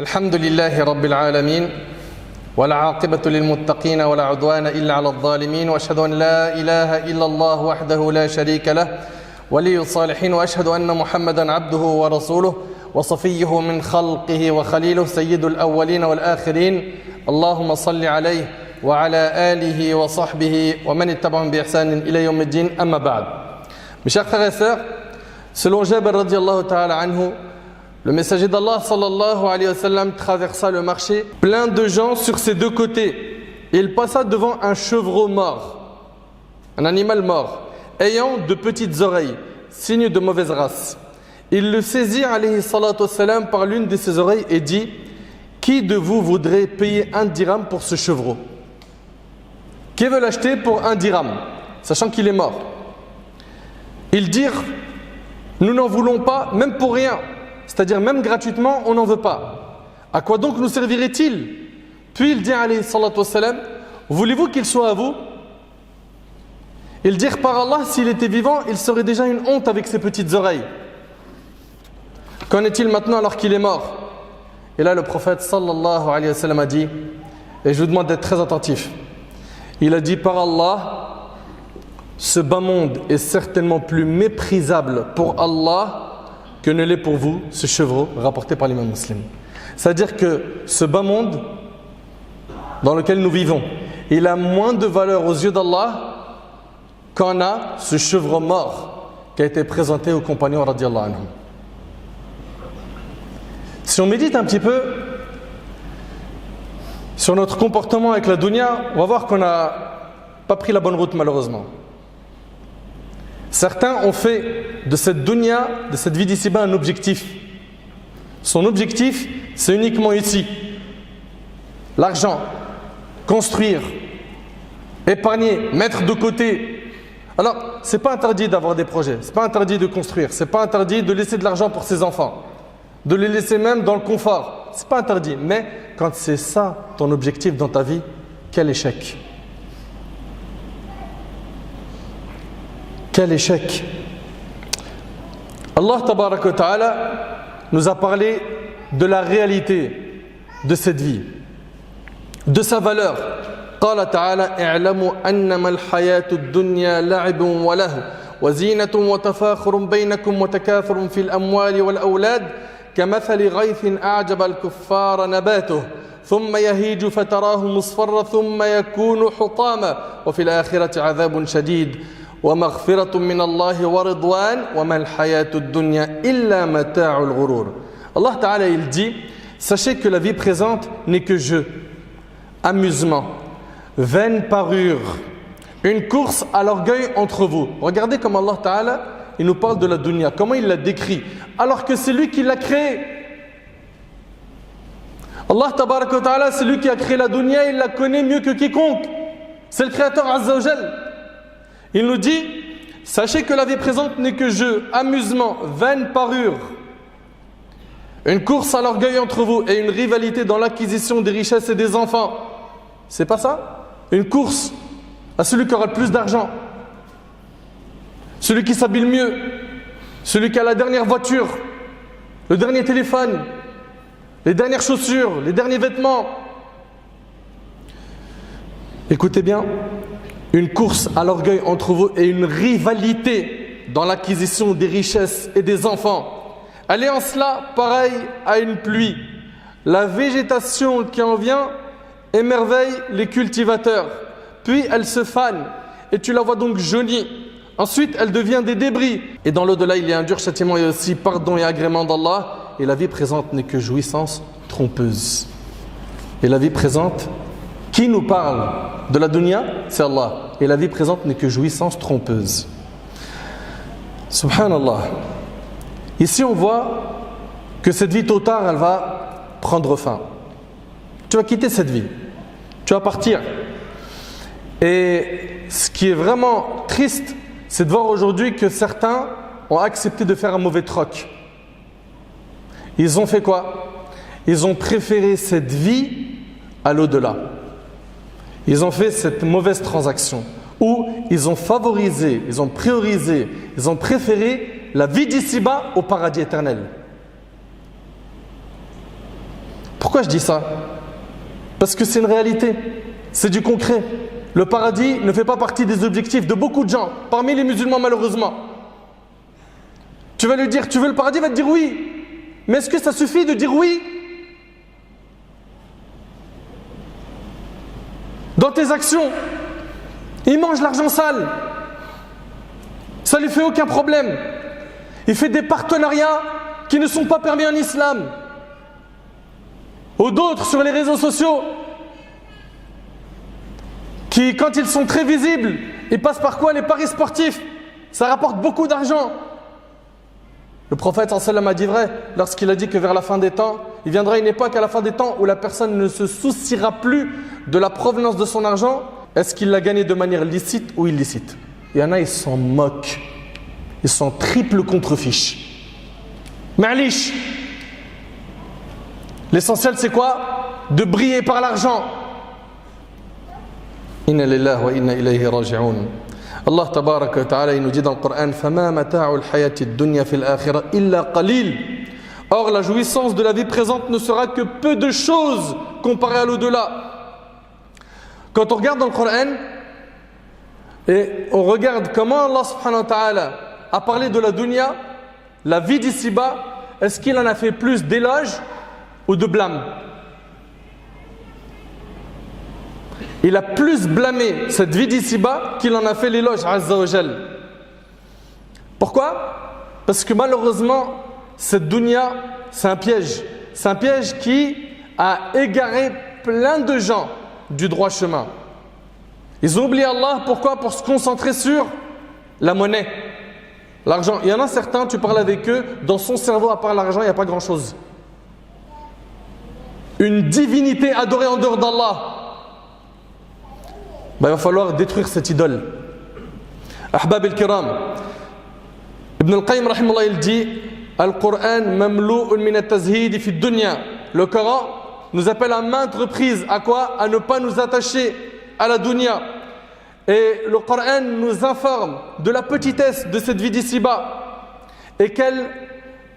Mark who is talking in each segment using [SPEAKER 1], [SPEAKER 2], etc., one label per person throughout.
[SPEAKER 1] الحمد لله رب العالمين والعاقبة للمتقين ولا عدوان إلا على الظالمين وأشهد أن لا إله إلا الله وحده لا شريك له ولي الصالحين وأشهد أن محمدا عبده ورسوله وصفيه من خلقه وخليله سيد الأولين والآخرين اللهم صل عليه وعلى آله وصحبه ومن اتبعهم بإحسان إلى يوم الدين أما بعد. Mes chers frères et sœurs, selon Jabir radiallahu ta'ala anhu, le messager d'Allah sallallahu alayhi wa sallam traversa le marché, plein de gens sur ses deux côtés. Et il passa devant un chevreau mort, un animal mort, ayant de petites oreilles, signe de mauvaise race. Il le saisit alayhi salatu wa salam par l'une de ses oreilles et dit: qui de vous voudrait payer 1 dirham pour ce chevreau? Qui veut l'acheter pour 1 dirham, sachant qu'il est mort? Ils dirent: nous n'en voulons pas, même pour rien. C'est-à-dire même gratuitement, on n'en veut pas. À quoi donc nous servirait-il? Puis il dit alayhi salatu wassalam: voulez-vous qu'il soit à vous? Ils dirent: par Allah, s'il était vivant, il serait déjà une honte avec ses petites oreilles. Qu'en est-il maintenant alors qu'il est mort? Et là le prophète sallallahu alayhi wa sallam a dit, et je vous demande d'être très attentif, il a dit: par Allah, ce bas monde est certainement plus méprisable pour Allah que ne l'est pour vous ce chevreau, rapporté par l'imam Muslim. C'est-à-dire que ce bas monde dans lequel nous vivons, il a moins de valeur aux yeux d'Allah qu'en a ce chevreau mort qui a été présenté aux compagnons radiyallahu anhum. Si on médite un petit peu sur notre comportement avec la dunya, on va voir qu'on n'a pas pris la bonne route malheureusement. Certains ont fait de cette dunya, de cette vie d'ici-bas, un objectif. Son objectif, c'est uniquement ici. L'argent, construire, épargner, mettre de côté. Alors, c'est pas interdit d'avoir des projets, c'est pas interdit de construire, c'est pas interdit de laisser de l'argent pour ses enfants, de les laisser même dans le confort. C'est pas interdit, mais quand c'est ça ton objectif dans ta vie, quel échec! Quel échec! Allah tabaraka wa ta'ala nous a parlé de la réalité de cette vie, de sa valeur. قال تعالى: اعلموا أنما الحياة الدنيا لعب وله وزينة وتفاخر بينكم وتكاثر في الأموال والأولاد كمثل غيث أعجب الكفار نباته ثم يهيج فتراه مصفرا ثم يكون حطاما وفي الآخرة عذاب شديد ومغفرة من الله ورضوان وما الحياة الدنيا إلا متاع الغرور. Allah Ta'ala il dit: sachez que la vie présente n'est que jeu, amusement, vaine parure, une course à l'orgueil entre vous. Regardez comme Allah Ta'ala il nous parle de la dunya, comment il la décrit, alors que c'est lui qui l'a créée. Allah Tabaraka wa Ta'ala, c'est lui qui a créé la dunya, il la connaît mieux que quiconque. C'est le créateur Azza wa Jal. Il nous dit: sachez que la vie présente n'est que jeu, amusement, vaine parure, une course à l'orgueil entre vous et une rivalité dans l'acquisition des richesses et des enfants. C'est pas ça? Une course à celui qui aura le plus d'argent, celui qui s'habille mieux, celui qui a la dernière voiture, le dernier téléphone, les dernières chaussures, les derniers vêtements. Écoutez bien, une course à l'orgueil entre vous et une rivalité dans l'acquisition des richesses et des enfants. Elle est en cela pareille à une pluie. La végétation qui en vient émerveille les cultivateurs. Puis elle se fane et tu la vois donc jaunie. Ensuite elle devient des débris. Et dans l'au-delà il y a un dur châtiment et aussi pardon et agrément d'Allah. Et la vie présente n'est que jouissance trompeuse. Et la vie présente, qui nous parle de la dunya? C'est Allah. Et la vie présente n'est que jouissance trompeuse. Subhanallah. Ici on voit que cette vie tôt ou tard elle va prendre fin. Tu vas quitter cette vie. Tu vas partir. Et ce qui est vraiment triste, c'est de voir aujourd'hui que certains ont accepté de faire un mauvais troc. Ils ont fait quoi? Ils ont préféré cette vie à l'au-delà. Ils ont fait cette mauvaise transaction où ils ont favorisé, ils ont priorisé, ils ont préféré la vie d'ici-bas au paradis éternel. Pourquoi je dis ça? Parce que c'est une réalité, c'est du concret. Le paradis ne fait pas partie des objectifs de beaucoup de gens, parmi les musulmans malheureusement. Tu vas lui dire, tu veux le paradis, il va te dire oui. Mais est-ce que ça suffit de dire oui? Dans tes actions, il mange l'argent sale. Ça ne lui fait aucun problème. Il fait des partenariats qui ne sont pas permis en islam. Ou d'autres sur les réseaux sociaux qui, quand ils sont très visibles, ils passent par quoi? Les paris sportifs. Ça rapporte beaucoup d'argent. Le prophète sallallahu alayhi wa sallam a dit vrai lorsqu'il a dit que vers la fin des temps, il viendra une époque à la fin des temps où la personne ne se souciera plus de la provenance de son argent. Est-ce qu'il l'a gagné de manière licite ou illicite? Il y en a, ils s'en moquent. Ils sont triple contre-fiche. Ma'lish. L'essentiel c'est quoi? De briller par l'argent. Inna lillahi wa inna ilayhi raji'un. Allah tabaraka wa ta'ala il nous dit dans le Coran فَمَا مَتَاعُ الْحَيَاةِ الدُّنْيَا فِي الْآخِرَةِ إِلَّا قَلِيلٌ. Or la jouissance de la vie présente ne sera que peu de choses comparée à l'au-delà. Quand on regarde dans le Coran et on regarde comment Allah subhanahu wa ta'ala a parlé de la dunya, la vie d'ici-bas, est-ce qu'il en a fait plus d'éloges ou de blâme? Il a plus blâmé cette vie d'ici-bas qu'il en a fait l'éloge, Azza wa Jal. Pourquoi? Parce que malheureusement, cette dunya, c'est un piège. C'est un piège qui a égaré plein de gens du droit chemin. Ils ont oublié Allah, pourquoi? Pour se concentrer sur la monnaie, l'argent. Il y en a certains, tu parles avec eux, dans son cerveau, à part l'argent, il n'y a pas grand-chose. Une divinité adorée en dehors d'Allah. Il va falloir détruire cette idole. Ahbab al-kiram, Ibn al-Qayyim rahimahullah il dit Al-Qur'an mamlou'un min at-tazhid fi ad-dunya. Le Coran nous appelle à maintes reprises à quoi? À ne pas nous attacher à la dunya. Et le Coran nous informe de la petitesse de cette vie d'ici-bas et qu'elle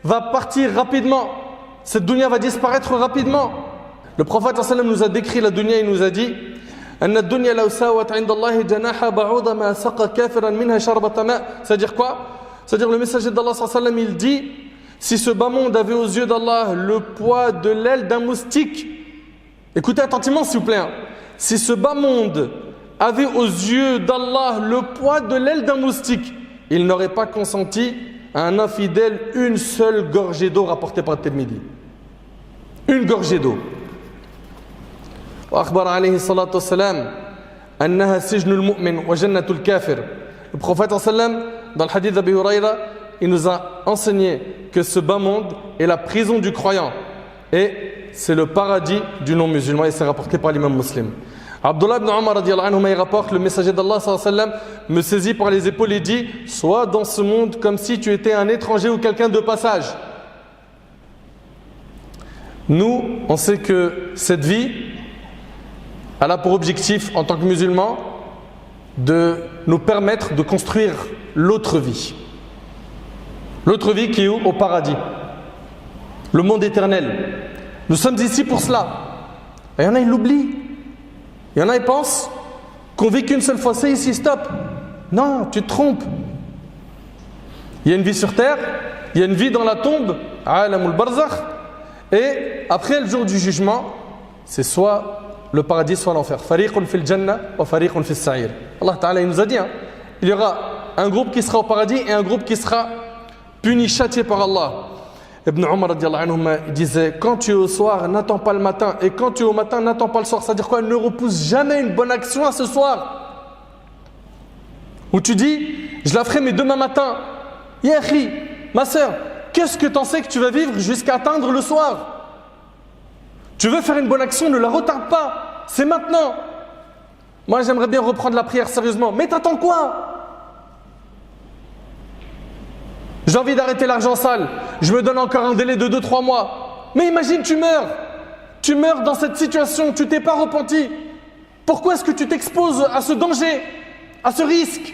[SPEAKER 1] va partir rapidement. Cette dunya va disparaître rapidement. Le prophète sallallahu alayhi wa sallam nous a décrit la dunya, il nous a dit c'est-à-dire quoi? C'est-à-dire le messager d'Allah sallallahu alayhi wa sallam il dit si ce bas monde avait aux yeux d'Allah le poids de l'aile d'un moustique, écoutez attentivement s'il vous plaît, si ce bas monde avait aux yeux d'Allah le poids de l'aile d'un moustique, il n'aurait pas consenti à un infidèle une seule gorgée d'eau rapportée par Tirmidhi. Une gorgée d'eau. وأخبر عليه الصلاة والسلام أنها سجن المؤمن وجنة الكافر. Le prophète sallam dans le hadith d'Abi Huraira, il nous a enseigné que ce bas monde est la prison du croyant et c'est le paradis du non-musulman et c'est rapporté par l'imam muslim. Abdullah ibn Umar radiyallahu anhu il rapporte le messager d'Allah sallallahu alayhi wa sallam me saisit par les épaules et dit sois dans ce monde comme si tu étais un étranger ou quelqu'un de passage. Nous, on sait que cette vie elle a pour objectif, en tant que musulmans, de nous permettre de construire l'autre vie. L'autre vie qui est où? Au paradis. Le monde éternel. Nous sommes ici pour cela. Et il y en a, ils l'oublient. Il y en a, ils pensent qu'on vit qu'une seule fois. C'est ici, stop. Non, tu te trompes. Il y a une vie sur terre, il y a une vie dans la tombe, Alamul Barzakh, et après le jour du jugement, c'est soit le paradis, soit l'enfer. Fariqun fil jannah wa fariqun fis sa'ir. Allah Ta'ala il nous a dit, il y aura un groupe qui sera au paradis et un groupe qui sera puni, châtié par Allah. Ibn Umar radiyallahu anhu disait, quand tu es au soir, n'attends pas le matin, et quand tu es au matin, n'attends pas le soir. C'est-à-dire quoi? Ne repousse jamais une bonne action à ce soir. Où tu dis, je la ferai mais demain matin. Yahi, ma soeur, qu'est-ce que tu en sais que tu vas vivre jusqu'à atteindre le soir? Tu veux faire une bonne action, ne la retarde pas. C'est maintenant. Moi, j'aimerais bien reprendre la prière sérieusement. Mais t'attends quoi? J'ai envie d'arrêter l'argent sale. Je me donne encore un délai de 2-3 mois. Mais imagine, tu meurs. Tu meurs dans cette situation. Tu t'es pas repenti. Pourquoi est-ce que tu t'exposes à ce danger, à ce risque?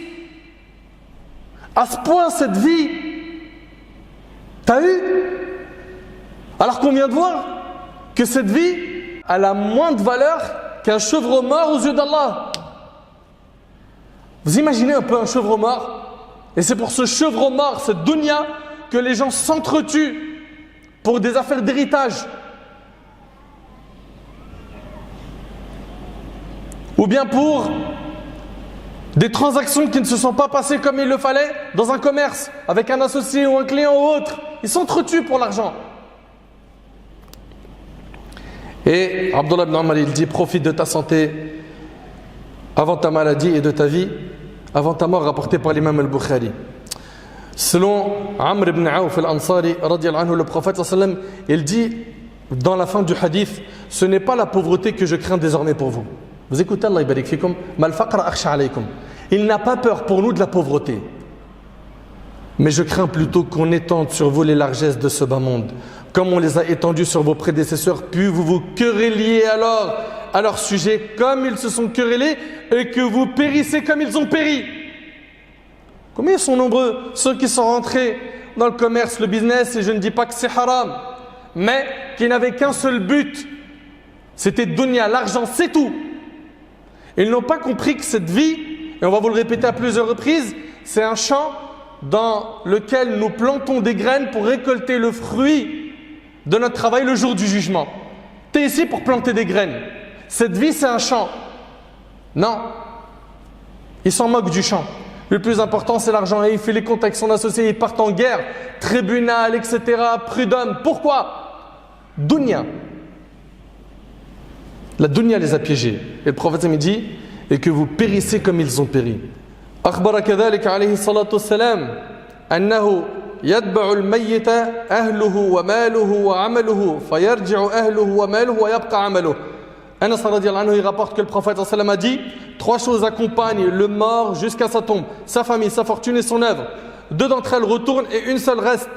[SPEAKER 1] À ce point, cette vie, t'as eu? Alors qu'on vient de voir que cette vie, elle a moins de valeur qu'un chevreau mort aux yeux d'Allah. Vous imaginez un peu un chevreau mort? Et c'est pour ce chevreau mort, cette dunya, que les gens s'entretuent pour des affaires d'héritage. Ou bien pour des transactions qui ne se sont pas passées comme il le fallait dans un commerce, avec un associé ou un client ou autre. Ils s'entretuent pour l'argent. Et Abdullah ibn Omar, il dit, profite de ta santé avant ta maladie et de ta vie avant ta mort, rapporté par l'imam al-Bukhari. Selon Amr ibn Auf al-Ansari, le prophète sallam, il dit dans la fin du hadith, ce n'est pas la pauvreté que je crains désormais pour vous. Vous écoutez, Allah ibarik fikum, mal faqra akhsha alaykum. Il n'a pas peur pour nous de la pauvreté. Mais je crains plutôt qu'on étende sur vous les largesses de ce bas monde, comme on les a étendues sur vos prédécesseurs, puis vous vous querelliez alors à leur sujet comme ils se sont querellés et que vous périssez comme ils ont péri. Combien sont nombreux ceux qui sont rentrés dans le commerce, le business, et je ne dis pas que c'est haram, mais qui n'avaient qu'un seul but, c'était dunya, l'argent, c'est tout. Ils n'ont pas compris que cette vie, et on va vous le répéter à plusieurs reprises, c'est un champ dans lequel nous plantons des graines pour récolter le fruit de notre travail le jour du jugement. Tu es ici pour planter des graines. Cette vie, c'est un champ. Non. Ils s'en moquent du champ. Le plus important, c'est l'argent. Et il fait les comptes avec son associé, ils partent en guerre, tribunal, etc., prud'homme. Pourquoi? Dunya. La dunya les a piégés. Et le prophète me dit, et que vous périssez comme ils ont péri. أخبر كذلك عليه الصلاة والسلام أنه يتبع الميت أهله وماله وعمله فيرجع أهله وماله ويبقى عمله. Anas radiyallahu anhu, il rapporte que le prophète sallallahu alayhi wa sallam a dit, trois choses accompagnent le mort jusqu'à sa tombe, sa famille, sa fortune et son œuvre. Deux d'entre elles retournent et une seule reste.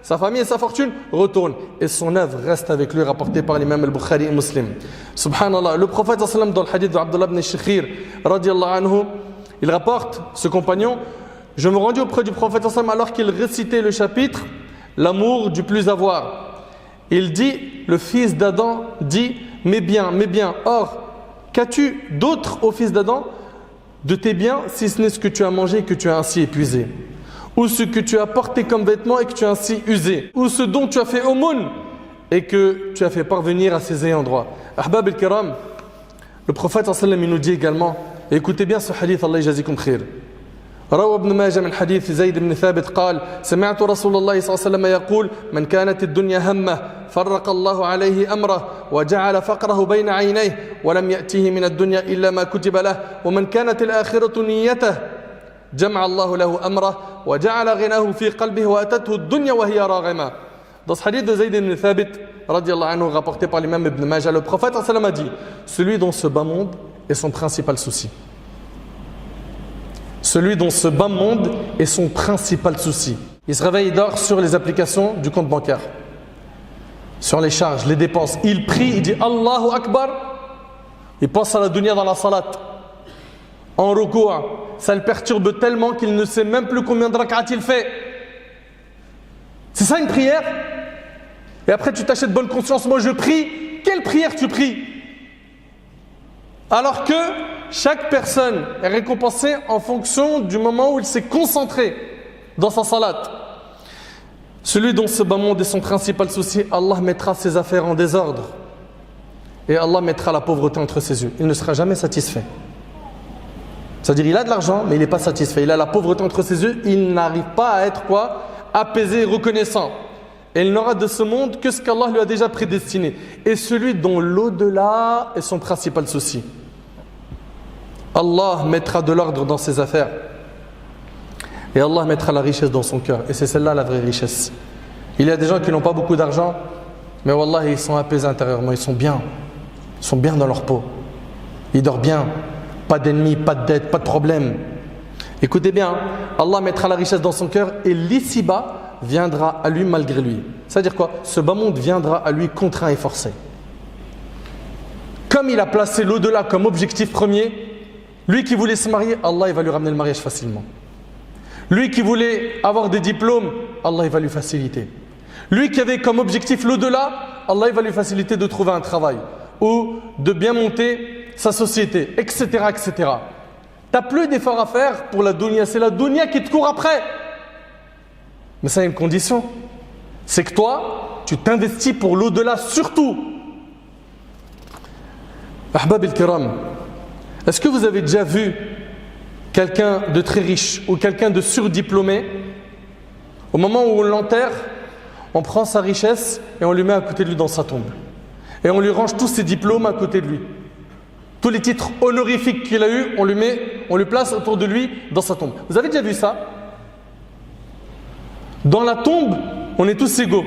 [SPEAKER 1] Sa famille et sa fortune retournent et son œuvre reste avec lui, rapporté par l'imam al-Bukhari et Muslim. Subhanallah, le prophète sallallahu alayhi wa sallam, dans le hadith d'Abdullah ibn Shikhir radiyallahu anhu, il rapporte, ce compagnon, je me rendis auprès du prophète sallallahu alayhi wa sallam alors qu'il récitait le chapitre l'amour du plus avoir. Il dit, le fils d'Adam dit, mes biens, or, qu'as-tu d'autre ô fils d'Adam de tes biens, si ce n'est ce que tu as mangé et que tu as ainsi épuisé, ou ce que tu as porté comme vêtement et que tu as ainsi usé, ou ce dont tu as fait aumône et que tu as fait parvenir à ses ayants droit. Ahbab al-kiram, le prophète sallallahu alayhi wa sallam, il nous dit également, et écoutez bien ce hadith, Allah yajazikum khir. روى ابن ماجه من حديث زيد بن ثابت قال سمعت رسول الله صلى الله عليه وسلم يقول من كانت الدنيا همه فرق الله عليه أمره وجعل فقره بين عينيه ولم يأتيه من الدنيا إلا ما كتب له ومن كانت الآخرة نيته جمع الله له أمره وجعل غناه في قلبه وأتته الدنيا وهي راغمة. Dans ce hadith de Zayd ibn Thabit radiyallahu anhu, rapporté par l'imam Ibn Majah, le prophète sallallahu alayhi wa sallam a dit, celui dont ce bas monde est son principal souci. Celui dont ce bas monde est son principal souci. Il se réveille, il dort sur les applications du compte bancaire, sur les charges, les dépenses. Il prie, il dit Allahu Akbar. Il pense à la dunya dans la salat, en ruku'. Ça le perturbe tellement qu'il ne sait même plus combien de rak'at il fait. C'est ça une prière? Et après tu t'achètes bonne conscience, moi je prie. Quelle prière tu pries? Alors que chaque personne est récompensée en fonction du moment où il s'est concentré dans sa salat. Celui dont ce bas monde est son principal souci, Allah mettra ses affaires en désordre. Et Allah mettra la pauvreté entre ses yeux. Il ne sera jamais satisfait. C'est-à-dire il a de l'argent, mais il n'est pas satisfait. Il a la pauvreté entre ses yeux, il n'arrive pas à être quoi? Apaisé et reconnaissant. Et il n'aura de ce monde que ce qu'Allah lui a déjà prédestiné. Et celui dont l'au-delà est son principal souci. Allah mettra de l'ordre dans ses affaires. Et Allah mettra la richesse dans son cœur. Et c'est celle-là la vraie richesse. Il y a des gens qui n'ont pas beaucoup d'argent, mais wallah, ils sont apaisés intérieurement, ils sont bien. Ils sont bien dans leur peau. Ils dorment bien. Pas d'ennemis, pas de dettes, pas de problèmes. Écoutez bien, Allah mettra la richesse dans son cœur et l'ici-bas viendra à lui malgré lui. C'est-à-dire quoi? Ce bas monde viendra à lui contraint et forcé. Comme il a placé l'au-delà comme objectif premier, lui qui voulait se marier, Allah il va lui ramener le mariage facilement. Lui qui voulait avoir des diplômes, Allah il va lui faciliter. Lui qui avait comme objectif l'au-delà, Allah il va lui faciliter de trouver un travail ou de bien monter sa société, etc. etc. Tu n'as plus d'efforts à faire pour la dunya, c'est la dunya qui te court après. Mais ça a une condition, c'est que toi, tu t'investis pour l'au-delà surtout. Ahbab al-Kiram, est-ce que vous avez déjà vu quelqu'un de très riche ou quelqu'un de surdiplômé, au moment où on l'enterre, on prend sa richesse et on lui met à côté de lui dans sa tombe. Et on lui range tous ses diplômes à côté de lui. Tous les titres honorifiques qu'il a eus, on lui place autour de lui dans sa tombe. Vous avez déjà vu ça? Dans la tombe, on est tous égaux.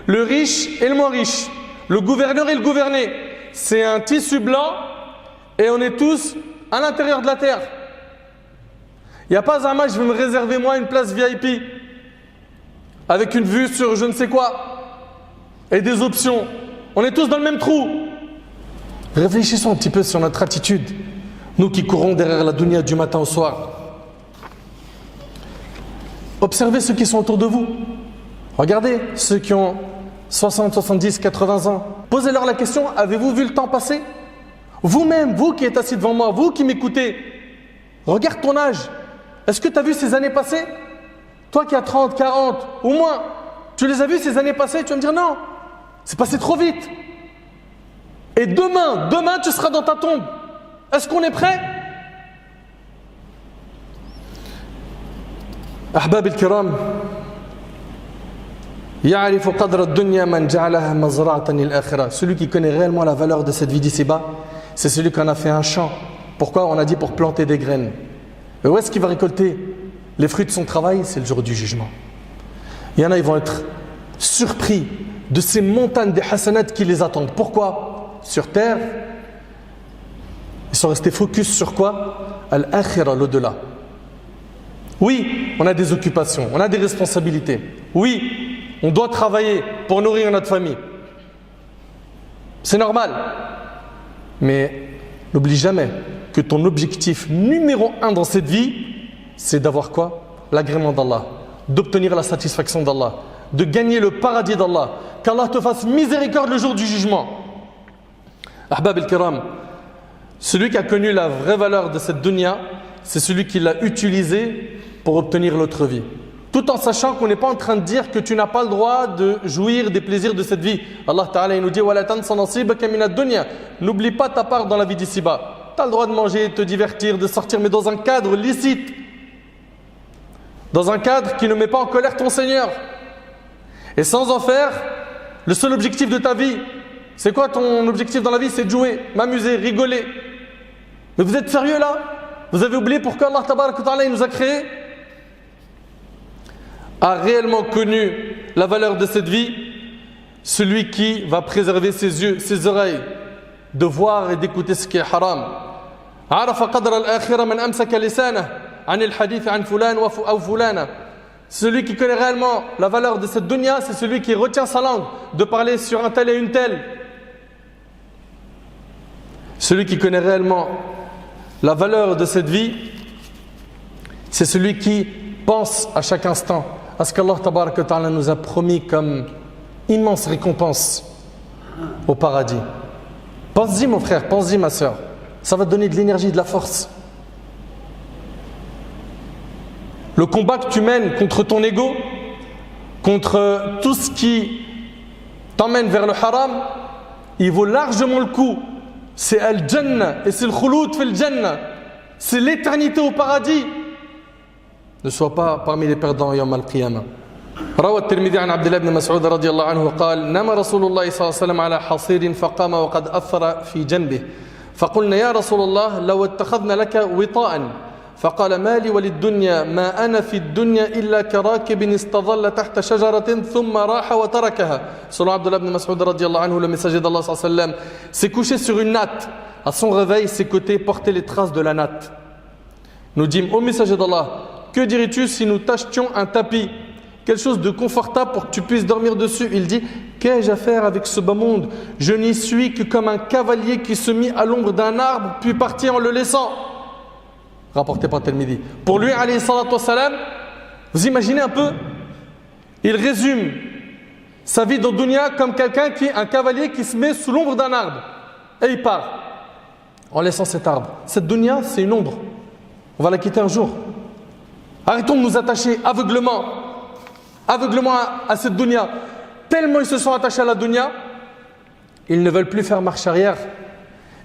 [SPEAKER 1] Le riche et le moins riche. Le gouverneur et le gouverné. C'est un tissu blanc et on est tous à l'intérieur de la terre. Il n'y a pas un match, je vais me réserver moi une place VIP avec une vue sur je ne sais quoi et des options. On est tous dans le même trou. Réfléchissons un petit peu sur notre attitude. Nous qui courons derrière la dunya du matin au soir. Observez ceux qui sont autour de vous. Regardez ceux qui ont 60, 70, 80 ans. Posez-leur la question, avez-vous vu le temps passer? Vous-même, vous qui êtes assis devant moi, vous qui m'écoutez, regarde ton âge. Est-ce que tu as vu ces années passer? Toi qui as 30, 40 ou moins, tu les as vues ces années passer? Tu vas me dire non, c'est passé trop vite. Et demain tu seras dans ta tombe. Est-ce qu'on est prêt? Ahbab al-Kiram, يعرف قدر الدنيا من جعلها مزرعة للآخرة. Celui qui connaît réellement la valeur de cette vie d'ici-bas, c'est celui qui en a fait un champ. Pourquoi? On a dit pour planter des graines. Et où est-ce qu'il va récolter les fruits de son travail? C'est le jour du jugement. Il y en a, ils vont être surpris de ces montagnes des hasanat qui les attendent. Pourquoi? Sur terre, ils sont restés focus sur quoi? Al-akhira, l'au-delà. Oui, on a des occupations, on a des responsabilités. Oui, on doit travailler pour nourrir notre famille. C'est normal. Mais n'oublie jamais que ton objectif numéro 1 dans cette vie, c'est d'avoir quoi? L'agrément d'Allah, d'obtenir la satisfaction d'Allah, de gagner le paradis d'Allah, qu'Allah te fasse miséricorde le jour du jugement. Ahbab al-Kiram, celui qui a connu la vraie valeur de cette dunya, c'est celui qui l'a utilisée pour obtenir l'autre vie. Tout en sachant qu'on n'est pas en train de dire que tu n'as pas le droit de jouir des plaisirs de cette vie. Allah Ta'ala nous dit وَلَا تَنْسَ نَصِيبَكَ مِنَ الدُّنْيَا. N'oublie pas ta part dans la vie d'ici-bas. Tu as le droit de manger, de te divertir, de sortir, mais dans un cadre licite. Dans un cadre qui ne met pas en colère ton Seigneur. Et sans en faire le seul objectif de ta vie. C'est quoi ton objectif dans la vie? C'est de jouer, m'amuser, rigoler. Mais vous êtes sérieux là? Vous avez oublié pourquoi Allah Ta'ala nous a créés? A réellement connu la valeur de cette vie, celui qui va préserver ses yeux, ses oreilles, de voir et d'écouter ce qui est haram. Celui qui connaît réellement la valeur de cette dunya, c'est celui qui retient sa langue de parler sur un tel et une telle. Celui qui connaît réellement la valeur de cette vie, c'est celui qui pense à chaque instant à ce qu'Allah Tabaraka wa Ta'ala nous a promis comme immense récompense au paradis. Pense-y mon frère, pense-y ma soeur. Ça va te donner de l'énergie, de la force. Le combat que tu mènes contre ton ego, contre tout ce qui t'emmène vers le haram, il vaut largement le coup. C'est Al-Jannah et c'est le khouloud fil Jannah. C'est l'éternité au paradis. Ne sois pas parmi les perdants يوم القيامة. روى الترمذي عن عبد الله بن مسعود رضي الله عنه قال نام رسول الله صلى الله عليه وسلم على حصير فقام وقد أثر في جنبه فقلنا يا رسول الله لو اتخذنا لك وطاء فقال ما لي وللدنيا ما أنا في الدنيا إلا كراكب استظل تحت شجرة ثم راح وتركها. Selon Abdullah ibn Mas'ud radiallahu anhu, le messager d'Allah sallallahu alayhi wa sallam s'est couché sur une natte. À son réveil, ses côtés portaient les traces de la natte. Nous dîmes, ô messager d'Allah, que dirais-tu si nous t'achetions un tapis, quelque chose de confortable pour que tu puisses dormir dessus? Il dit, qu'ai-je à faire avec ce bas monde? Je n'y suis que comme un cavalier qui se mit à l'ombre d'un arbre puis partit en le laissant. Rapporté par Tirmidhi. Pour lui, alayhi salatu wassalam, vous imaginez un peu, il résume sa vie dans le dunya comme un cavalier qui se met sous l'ombre d'un arbre et il part en laissant cet arbre. Cette dunya, c'est une ombre. On va la quitter un jour. Arrêtons de nous attacher aveuglement à cette dunya. Tellement ils se sont attachés à la dunya, ils ne veulent plus faire marche arrière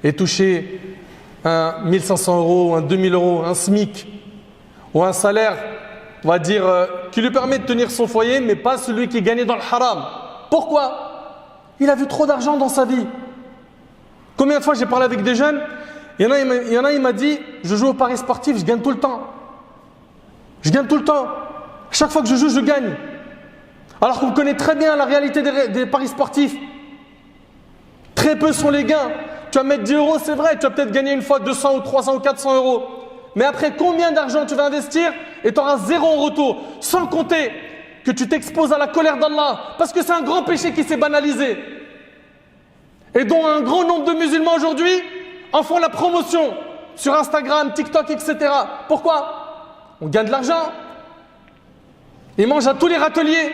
[SPEAKER 1] et toucher un 1500 €, un 2000 €, un SMIC ou un salaire, on va dire, qui lui permet de tenir son foyer, mais pas celui qui est gagné dans le haram. Pourquoi? Il a vu trop d'argent dans sa vie. Combien de fois j'ai parlé avec des jeunes, il y en a, il m'a dit, je joue au paris sportif, je gagne tout le temps. Je gagne tout le temps. Chaque fois que je joue, je gagne. Alors qu'on connaît très bien la réalité des paris sportifs. Très peu sont les gains. Tu vas mettre 10 €, c'est vrai, tu vas peut-être gagner une fois 200 ou 300 ou 400 €. Mais après, combien d'argent tu vas investir et tu auras zéro en retour? Sans compter que tu t'exposes à la colère d'Allah. Parce que c'est un grand péché qui s'est banalisé. Et dont un grand nombre de musulmans aujourd'hui en font la promotion sur Instagram, TikTok, etc. Pourquoi? On gagne de l'argent. Ils mangent à tous les râteliers.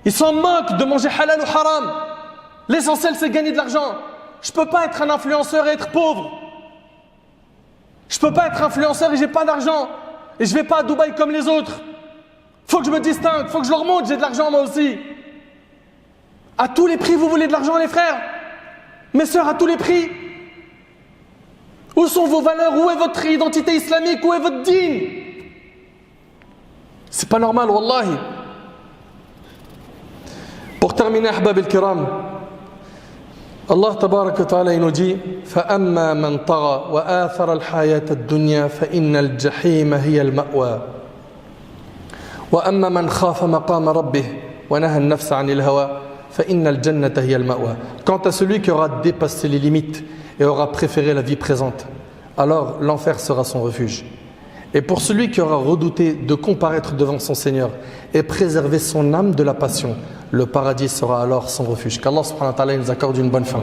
[SPEAKER 1] Ils s'en moquent de manger halal ou haram. L'essentiel, c'est gagner de l'argent. Je ne peux pas être un influenceur et être pauvre. Je ne peux pas être influenceur et j'ai pas d'argent. Et je ne vais pas à Dubaï comme les autres. Il faut que je me distingue, il faut que je leur montre, j'ai de l'argent moi aussi. À tous les prix, vous voulez de l'argent, les frères? Mes sœurs, à tous les prix. Où sont vos valeurs? Où est votre identité islamique? Où est votre dîn? C'est pas normal, wallahi. Pour terminer, ahbab al-kiram, Allah tabarak wa ta'ala il nous dit فَأَمَّا مَنْ طَغَى وَآثَرَ الْحَيَاةَ الدُّنْيَا فَإِنَّ الْجَحِيمَ هِيَ الْمَأْوَى وَأَمَّا مَنْ خَافَ مَقَامَ رَبِّهِ وَنَهَى النَّفْسَ عَنِ الْهَوَى فَإِنَّ الْجَنَّةَ هِيَ الْمَأْوَى. Quant à celui qui aura dépassé les limites et aura préféré la vie présente, alors l'enfer sera son refuge. Et pour celui qui aura redouté de comparaître devant son Seigneur et préserver son âme de la passion, le paradis sera alors son refuge. Qu'Allah subhanahu wa ta'ala nous accorde une bonne fin.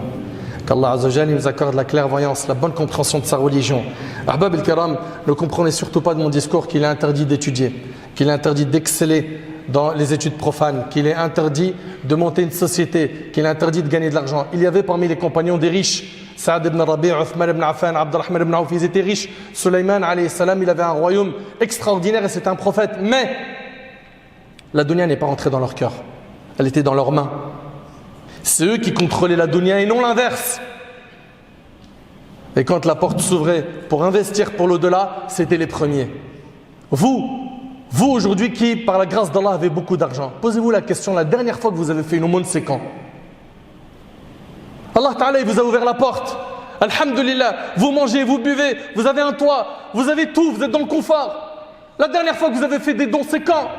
[SPEAKER 1] Qu'Allah azza wa jalla nous accorde la clairvoyance, la bonne compréhension de sa religion. Ahbab al-kiram, ne comprenez surtout pas de mon discours qu'il est interdit d'étudier, qu'il est interdit d'exceller dans les études profanes, qu'il est interdit de monter une société, qu'il est interdit de gagner de l'argent. Il y avait parmi les compagnons des riches, Saad ibn Rabi', Uthman ibn Affan, Abdurrahman ibn Auf, ils étaient riches. Sulayman alayhi salam, il avait un royaume extraordinaire et c'était un prophète. Mais la dunya n'est pas rentrée dans leur cœur. Elle était dans leurs mains. C'est eux qui contrôlaient la dunya et non l'inverse. Et quand la porte s'ouvrait pour investir pour l'au-delà, c'était les premiers. Vous aujourd'hui qui, par la grâce d'Allah, avez beaucoup d'argent, posez-vous la question, la dernière fois que vous avez fait une aumône, c'est quand? Allah Ta'ala, il vous a ouvert la porte. Alhamdulillah, vous mangez, vous buvez, vous avez un toit, vous avez tout, vous êtes dans le confort. La dernière fois que vous avez fait des dons, c'est quand?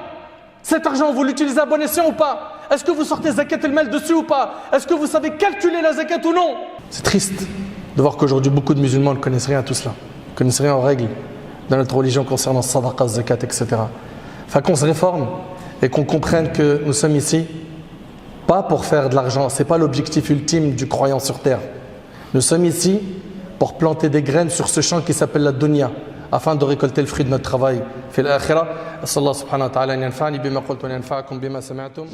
[SPEAKER 1] Cet argent, vous l'utilisez à bon escient ou pas? Est-ce que vous sortez zakat el-mal dessus ou pas? Est-ce que vous savez calculer la zakat ou non? C'est triste de voir qu'aujourd'hui, beaucoup de musulmans ne connaissent rien à tout cela. Ne connaissent rien aux règles de notre religion concernant sadaqa, zakat, etc. Enfin, qu'on se réforme et qu'on comprenne que nous sommes ici pas pour faire de l'argent, ce n'est pas l'objectif ultime du croyant sur terre. Nous sommes ici pour planter des graines sur ce champ qui s'appelle la dunya, afin de récolter le fruit de notre travail. Fi al-akhirah, sallallahu subhanahu wa ta'ala an yanfa'ani bima qultu wa yanfa'akum bima sami'tum.